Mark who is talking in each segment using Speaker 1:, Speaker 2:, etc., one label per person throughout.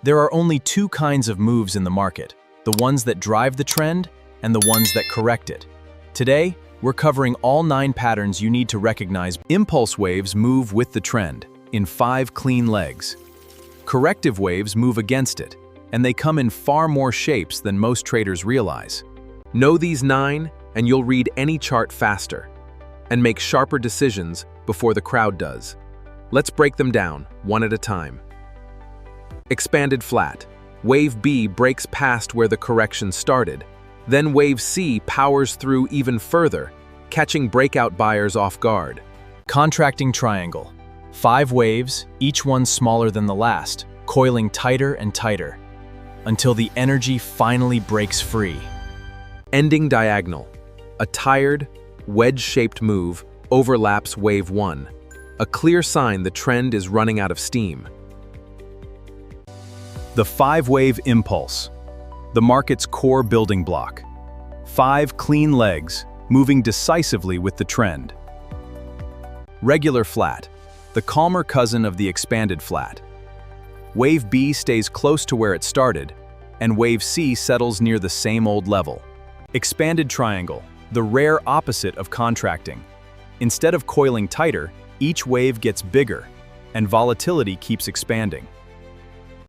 Speaker 1: There are only two kinds of moves in the market, the ones that drive the trend and the ones that correct it. Today, we're covering all 9 patterns you need to recognize. Impulse waves move with the trend, in 5 clean legs. Corrective waves move against it, and they come in far more shapes than most traders realize. Know these 9, and you'll read any chart faster, and make sharper decisions before the crowd does. Let's break them down, one at a time. Expanded flat. Wave B breaks past where the correction started. Then wave C powers through even further, catching breakout buyers off guard. Contracting triangle. 5 waves, each one smaller than the last, coiling tighter and tighter, until the energy finally breaks free. Ending diagonal. A tired, wedge-shaped move overlaps wave 1, a clear sign the trend is running out of steam. The 5-wave impulse, the market's core building block. 5 clean legs, moving decisively with the trend. Regular flat, the calmer cousin of the expanded flat. Wave B stays close to where it started, and wave C settles near the same old level. Expanded triangle, the rare opposite of contracting. Instead of coiling tighter, each wave gets bigger, and volatility keeps expanding.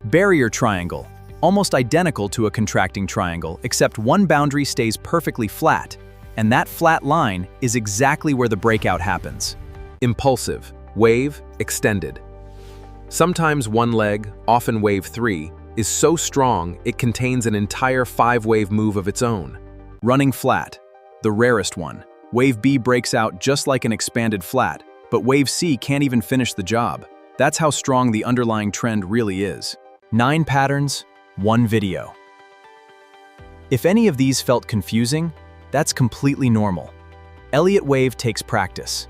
Speaker 1: Barrier triangle, almost identical to a contracting triangle, except one boundary stays perfectly flat, and that flat line is exactly where the breakout happens. Impulsive, wave, extended. Sometimes one leg, often wave 3, is so strong it contains an entire 5-wave move of its own. Running flat, the rarest one. Wave B breaks out just like an expanded flat, but wave C can't even finish the job. That's how strong the underlying trend really is. 9 patterns, 1 video. If any of these felt confusing, that's completely normal. Elliott Wave takes practice.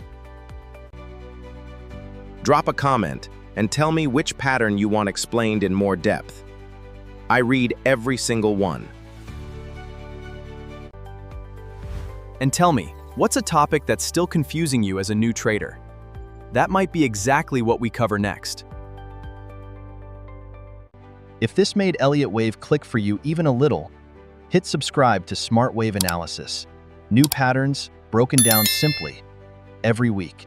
Speaker 2: Drop a comment and tell me which pattern you want explained in more depth. I read every single one.
Speaker 1: And tell me, what's a topic that's still confusing you as a new trader? That might be exactly what we cover next.
Speaker 3: If this made Elliott Wave click for you even a little, hit subscribe to Smart Wave Analysis. New patterns broken down simply every week.